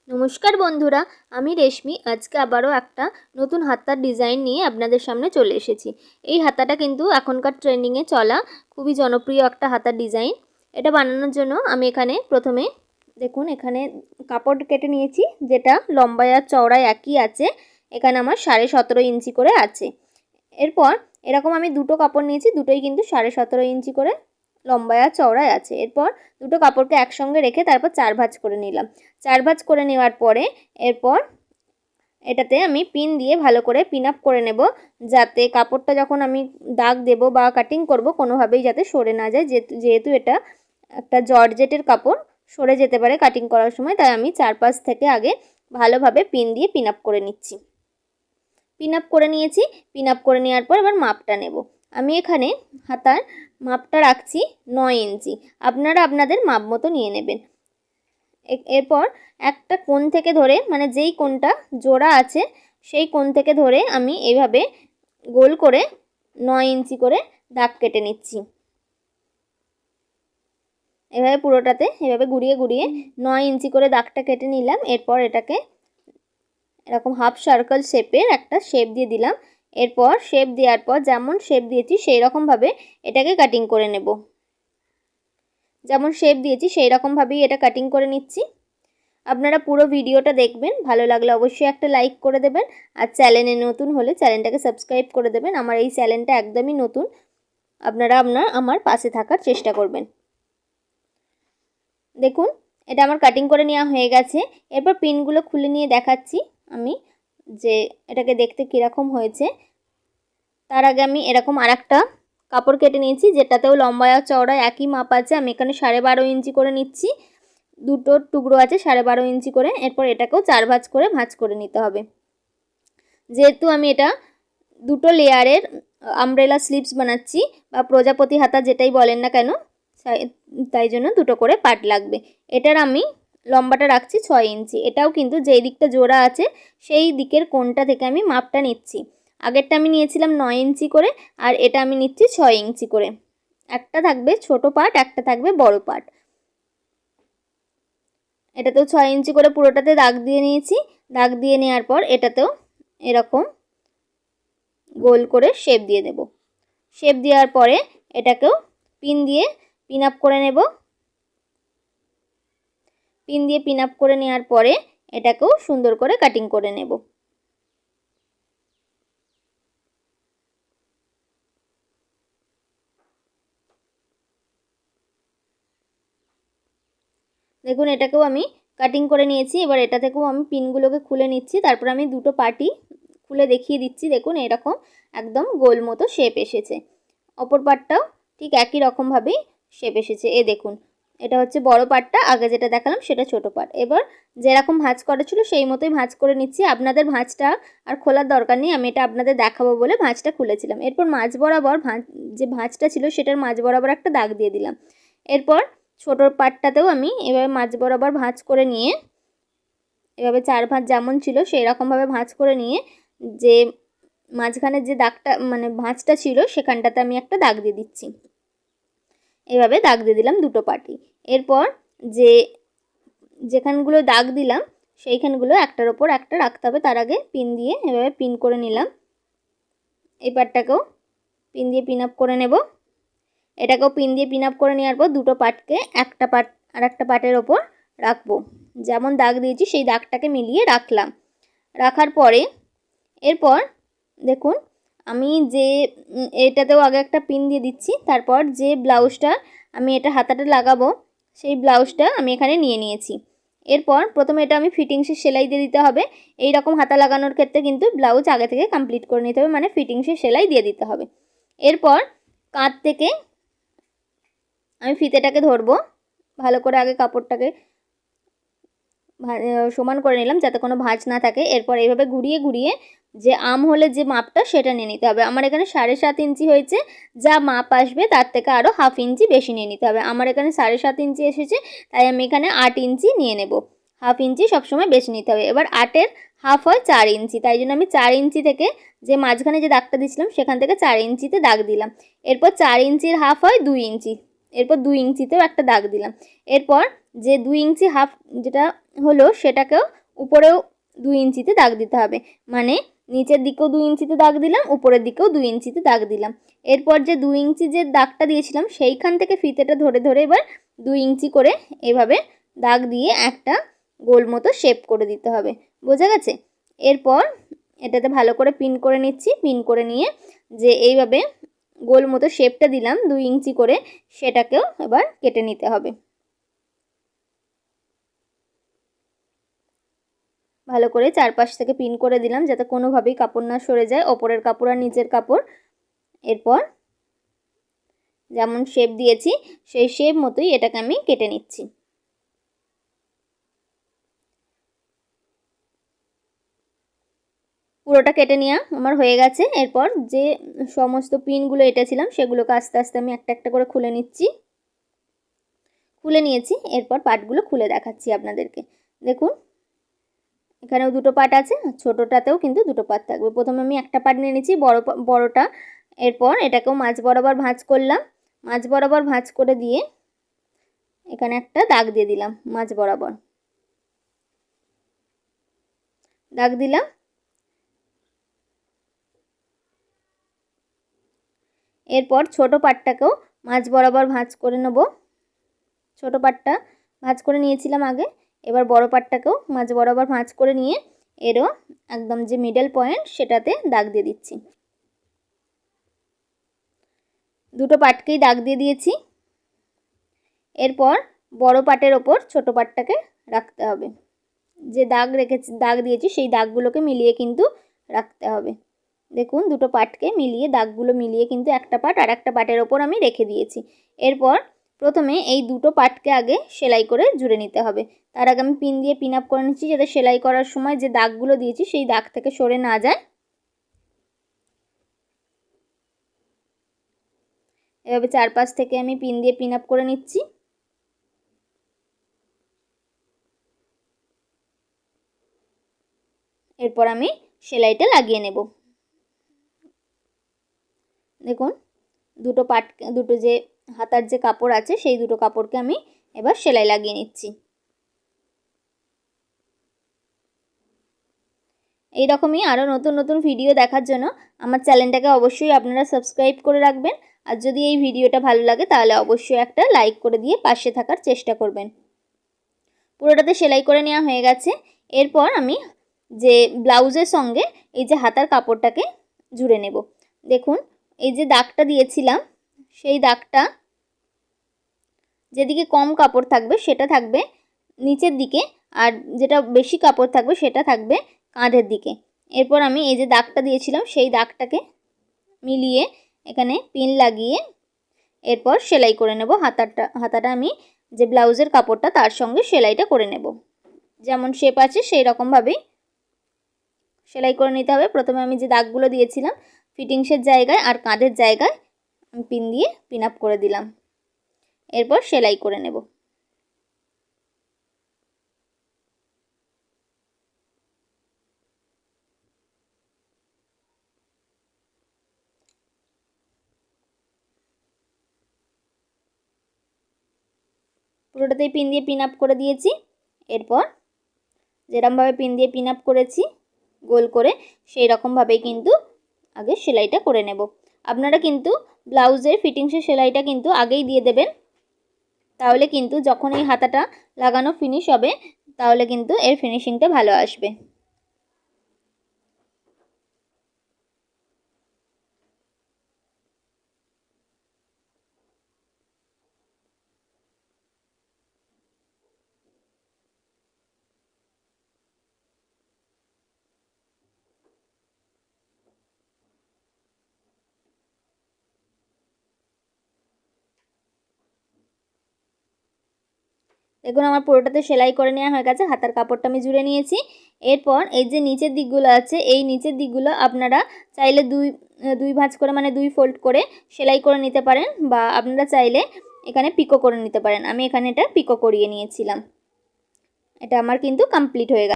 নমস্কার বন্ধুরা, আমি রেশমি। আজকে আবারও একটা নতুন হাতার ডিজাইন নিয়ে আপনাদের সামনে চলে এসেছি। এই হাতাটা কিন্তু এখনকার ট্রেন্ডিংয়ে চলা খুবই জনপ্রিয় একটা হাতার ডিজাইন। এটা বানানোর জন্য আমি এখানে প্রথমে দেখুন এখানে কাপড় কেটে নিয়েছি, যেটা লম্বায় আর চওড়ায় একই আছে। এখানে আমার 17.5 ইঞ্চি করে আছে। এরপর এরকম আমি দুটো কাপড় নিয়েছি, দুটোই কিন্তু 17.5 ইঞ্চি করে লম্বায় আর চওড়ায় আছে। এরপর দুটো কাপড়কে একসঙ্গে রেখে তারপর 4 ভাঁজ করে নিলাম। 4 ভাঁজ করে নেওয়ার পরে এরপর এটাতে আমি পিন দিয়ে ভালো করে পিন আপ করে নেব, যাতে কাপড়টা যখন আমি দাগ দেব বা কাটিং করব কোনোভাবেই যাতে সরে না যায়। যেহেতু এটা একটা জর্জেটের কাপড়, সরে যেতে পারে কাটিং করার সময়, তাই আমি 4 পাশ থেকে আগে ভালোভাবে পিন দিয়ে পিন আপ করে নিচ্ছি। পিন আপ করে নিয়েছি। পিন আপ করে নেওয়ার পর এবার মাপটা নেব। আমি এখানে হাতার মাপটা রাখছি 9 ইঞ্চি। আপনারা আপনাদের মাপ মতো নিয়ে নেবেন। এরপর একটা কোণ থেকে ধরে, মানে যেই কোণটা জোড়া আছে সেই কোণ থেকে ধরে আমি এইভাবে গোল করে 9 ইঞ্চি করে দাগ কেটে নিচ্ছি। এভাবে পুরোটাতে এভাবে ঘুরিয়ে ঘুরিয়ে 9 ইঞ্চি করে দাগটা কেটে নিলাম। এরপর এটাকে এরকম হাফ সার্কেল শেপের একটা শেপ দিয়ে দিলাম। এরপর শেপ দেওয়ার পর যেমন শেপ দিয়েছি সেই রকমভাবে এটাকে কাটিং করে নেব। যেমন শেপ দিয়েছি সেই রকমভাবেই এটা কাটিং করে নিচ্ছি। আপনারা পুরো ভিডিওটা দেখবেন, ভালো লাগলে অবশ্যই একটা লাইক করে দেবেন। আর চ্যানেলে নতুন হলে চ্যানেলটাকে সাবস্ক্রাইব করে দেবেন। আমার এই চ্যানেলটা একদমই নতুন, আপনারা আমার পাশে থাকার চেষ্টা করবেন। দেখুন এটা আমার কাটিং করে নেওয়া হয়ে গেছে। এরপর পিনগুলো খুলে নিয়ে দেখাচ্ছি আমি যে এটাকে দেখতে কীরকম হয়েছে। তার আগে আমি এরকম আরেকটা কাপড় কেটে নিয়েছি, যেটাতেও লম্বায় আর চওড়ায় একই মাপ আছে। আমি এখানে 12.5 ইঞ্চি করে নিচ্ছি। দুটো টুকরো আছে 12.5 ইঞ্চি করে। এরপর এটাকেও 4 ভাঁজ করে নিতে হবে। যেহেতু আমি এটা দুটো লেয়ারের আমব্রেলা স্লিভস বানাচ্ছি বা প্রজাপতি হাতা যেটাই বলেন না কেন, তাই জন্য দুটো করে পার্ট লাগবে। এটার আমি লম্বাটা রাখছি 6 ইঞ্চি। এটাও কিন্তু যেই দিকটা জোড়া আছে সেই দিকের কোণটা থেকে আমি মাপটা নিচ্ছি। আগেরটা আমি নিয়েছিলাম 9 ইঞ্চি করে, আর এটা আমি নিচ্ছি 6 ইঞ্চি করে। একটা থাকবে ছোট পার্ট, একটা থাকবে বড় পার্ট। এটাতেও 6 ইঞ্চি করে পুরোটাতে দাগ দিয়ে নিয়েছি। দাগ দিয়ে নেওয়ার পর এটাতেও এরকম গোল করে শেপ দিয়ে দেব। শেপ দেওয়ার পরে এটাকেও পিন দিয়ে পিন আপ করে নেব। পিন দিয়ে পিন আপ করে নেওয়ার পরে এটাকেও সুন্দর করে কাটিং করে নেব। দেখুন এটাকেও আমি কাটিং করে নিয়েছি। এবার এটা থেকেও আমি পিনগুলোকে খুলে নিচ্ছি। তারপর আমি দুটো পার্টি খুলে দেখিয়ে দিচ্ছি। দেখুন এরকম একদম গোল মতো শেপ এসেছে। অপর পার্টটাও ঠিক একই রকমভাবেই শেপ এসেছে। দেখুন এটা হচ্ছে বড় পার্টটা, আগে যেটা দেখালাম সেটা ছোট পার্ট। এবার যেরকম ভাঁজ করা ছিল সেই মতোই ভাঁজ করে নিচ্ছি। আপনাদের ভাঁজটা আর খোলার দরকার নেই, আমি এটা আপনাদের দেখাবো বলে ভাঁজটা খুলেছিলাম। এরপর মাঝ বরাবর যে ভাঁজটা ছিল সেটার মাঝ বরাবর একটা দাগ দিয়ে দিলাম। এরপর ছোটোর পার্টটাতেও আমি এভাবে মাঝ বরাবর ভাঁজ করে নিয়ে এভাবে 4 ভাঁজ যেমন ছিল সেই রকমভাবে ভাঁজ করে নিয়ে যে মাঝখানে যে দাগটা মানে ভাঁজটা ছিল সেখানটাতে আমি একটা দাগ দিয়ে দিচ্ছি। এভাবে দাগ দিয়ে দিলাম দুটো পার্টি। এরপর যেখানগুলো দাগ দিলাম সেইখানগুলো একটার ওপর একটা রাখতে হবে। তার আগে পিন দিয়ে এভাবে পিন করে নিলাম। এই পার্টটাকেও পিন দিয়ে পিন আপ করে নেব। এটাকেও পিন দিয়ে পিন আপ করে নেওয়ার পর দুটো পার্টকে একটা পার্ট আর একটা পার্টের ওপর রাখবো। যেমন দাগ দিয়েছি সেই দাগটাকে মিলিয়ে রাখলাম। রাখার পরে এরপর দেখুন আমি যে এটাতেও আগে একটা পিন দিয়ে দিচ্ছি। তারপর যে ব্লাউজটা আমি এটা হাতাটা লাগাবো সেই ব্লাউজটা আমি এখানে নিয়ে নিয়েছি। এরপর প্রথমে এটা আমি ফিটিংসের সেলাই দিয়ে দিতে হবে। এই রকম হাতা লাগানোর ক্ষেত্রে কিন্তু ব্লাউজ আগে থেকে কমপ্লিট করে নিতে হবে, মানে ফিটিংসের সেলাই দিয়ে দিতে হবে। এরপর কাঁধ থেকে আমি ফিতেটাকে ধরবো। ভালো করে আগে কাপড়টাকে সমান করে নিলাম যাতে কোনো ভাঁজ না থাকে। এরপর এইভাবে ঘুরিয়ে ঘুরিয়ে যে আম হলে যে মাপটা সেটা নিয়ে নিতে হবে। আমার এখানে 7.5 ইঞ্চি হয়েছে, যা মাপ আসবে তার থেকে আরও হাফ ইঞ্চি বেশি নিয়ে নিতে হবে। আমার এখানে 7.5 ইঞ্চি এসেছে, তাই আমি এখানে 8 ইঞ্চি নিয়ে নেব। হাফ ইঞ্চি সবসময় বেশি নিতে হবে। এবার 8-এর হাফ হয় 4 ইঞ্চি, তাই জন্য আমি 4 ইঞ্চি থেকে যে মাঝখানে যে দাগটা দিয়েছিলাম সেখান থেকে 4 ইঞ্চিতে দাগ দিলাম। এরপর 4 ইঞ্চির হাফ হয় 2 ইঞ্চি, এরপর 2 ইঞ্চিতেও একটা দাগ দিলাম। এরপর যে 2 ইঞ্চি হাফ যেটা হলো সেটাকেও উপরেও 2 ইঞ্চিতে দাগ দিতে হবে, মানে নিচের দিকেও 2 ইঞ্চিতে দাগ দিলাম, উপরের দিকেও 2 ইঞ্চিতে দাগ দিলাম। এরপর যে 2 ইঞ্চি যে দাগটা দিয়েছিলাম সেইখান থেকে ফিতেটা ধরে ধরে এবার 2 ইঞ্চি করে এভাবে দাগ দিয়ে একটা গোল মতো শেপ করে দিতে হবে। বোঝা গেছে? এরপর এটাতে ভালো করে পিন করে নিচ্ছি। পিন করে নিয়ে যে এইভাবে গোল মতো শেপটা দিলাম 2 ইঞ্চি করে, সেটাকেও এবার কেটে নিতে হবে। ভালো করে চারপাশ থেকে পিন করে দিলাম যাতে কোনোভাবেই কাপড় না সরে যায়, ওপরের কাপড় আর নিচের কাপড়। এরপর যেমন শেপ দিয়েছি সেই শেপ মতোই এটাকে আমি কেটে নিচ্ছি। পুরোটা কেটে নেওয়া আমার হয়ে গেছে। এরপর যে সমস্ত পিনগুলো এঁটেছিলাম সেগুলোকে আস্তে আস্তে আমি একটা একটা করে খুলে নিচ্ছি। খুলে নিয়েছি। এরপর পার্টগুলো খুলে দেখাচ্ছি আপনাদেরকে। দেখুন এখানেও দুটো পার্ট আছে, ছোটোটাতেও কিন্তু দুটো পার্ট থাকবে। প্রথমে আমি একটা পার্ট নিয়ে নিচ্ছি বড়টা। এরপর এটাকেও মাঝ বরাবর ভাঁজ করলাম। মাঝ বরাবর ভাঁজ করে দিয়ে এখানে একটা দাগ দিয়ে দিলাম, মাঝ বরাবর দাগ দিলাম। এরপর ছোট পার্টটাকেও মাঝ বরাবর ভাঁজ করে নেব। ছোট পার্টটা ভাঁজ করে নিয়েছিলাম আগে, এবার বড় পার্টটাকেও মাঝ বরাবর ভাঁজ করে নিয়ে এরও একদম যে মিডল পয়েন্ট সেটাতে দাগ দিয়ে দিচ্ছি। দুটো পার্টকেই দাগ দিয়ে দিয়েছি। এরপর বড় পার্টের ওপর ছোট পার্টটাকে রাখতে হবে। যে দাগ দিয়েছি সেই দাগগুলোকে মিলিয়ে কিন্তু রাখতে হবে। দেখুন দুটো পার্টকে মিলিয়ে দাগগুলো মিলিয়ে কিন্তু একটা পার্ট আর একটা পার্টের ওপর আমি রেখে দিয়েছি। এরপর প্রথমে এই দুটো পার্টকে আগে সেলাই করে জুড়ে নিতে হবে। তার আগে আমি পিন দিয়ে পিন আপ করে নিচ্ছি যাতে সেলাই করার সময় যে দাগগুলো দিয়েছি সেই দাগ থেকে সরে না যায়। এভাবে চারপাশ থেকে আমি পিন দিয়ে পিন আপ করে নিচ্ছি। এরপর আমি সেলাইটা লাগিয়ে নেব। দেখুন দুটো যে হাতার যে কাপড় আছে সেই দুটো কাপড়কে আমি এবার সেলাই লাগিয়ে নিচ্ছি। এই রকমই আরও নতুন নতুন ভিডিও দেখার জন্য আমার চ্যানেলটাকে অবশ্যই আপনারা সাবস্ক্রাইব করে রাখবেন। আর যদি এই ভিডিওটা ভালো লাগে তাহলে অবশ্যই একটা লাইক করে দিয়ে পাশে থাকার চেষ্টা করবেন। পুরোটাতে সেলাই করে নেওয়া হয়ে গেছে। এরপর আমি যে ব্লাউজের সঙ্গে এই যে হাতার কাপড়টাকে জুড়ে নেব। দেখুন এই যে দাগটা দিয়েছিলাম সেই দাগটা যেদিকে কম কাপড় থাকবে সেটা থাকবে নিচের দিকে, আর যেটা বেশি কাপড় থাকবে সেটা থাকবে কাঁধের দিকে। এরপর আমি এই যে দাগটা দিয়েছিলাম সেই দাগটাকে মিলিয়ে এখানে পিন লাগিয়ে এরপর সেলাই করে নেব। হাতাটা আমি যে ব্লাউজের কাপড়টা তার সঙ্গে সেলাইটা করে নেব। যেমন শেপ আছে সেই রকমভাবেই সেলাই করে নিতে হবে। প্রথমে আমি যে দাগগুলো দিয়েছিলাম ফিটিংসের জায়গায় আর কাঁধের জায়গায় আমি পিন দিয়ে পিন আপ করে দিলাম। এরপর সেলাই করে নেব। পুরোটাতেই পিন দিয়ে পিন আপ করে দিয়েছি। এরপর যেরকমভাবে পিন দিয়ে পিন আপ করেছি গোল করে সেই রকমভাবেই কিন্তু আগে সেলাইটা করে নেব। আপনারা কিন্তু ব্লাউজের ফিটিংসের সেলাইটা কিন্তু আগেই দিয়ে দেবেন, তাহলে কিন্তু যখন এই হাতাটা লাগানো ফিনিশ হবে তাহলে কিন্তু এর ফিনিশিংটা ভালো আসবে। দেখুন আমার পুরোটাতে সেলাই করে নেওয়া হয়ে গেছে। হাতার কাপড়টা আমি জুড়ে নিয়েছি। এরপর এই যে নিচের দিকগুলো আছে এই নিচের দিকগুলো আপনারা চাইলে দুই ভাঁজ করে মানে 2 ফোল্ড করে সেলাই করে নিতে পারেন, বা আপনারা চাইলে এখানে পিকো করে নিতে পারেন। আমি এখানে এটা পিকো করিয়ে নিয়েছিলাম। এটা আমার কিন্তু কমপ্লিট হয়ে গেছে।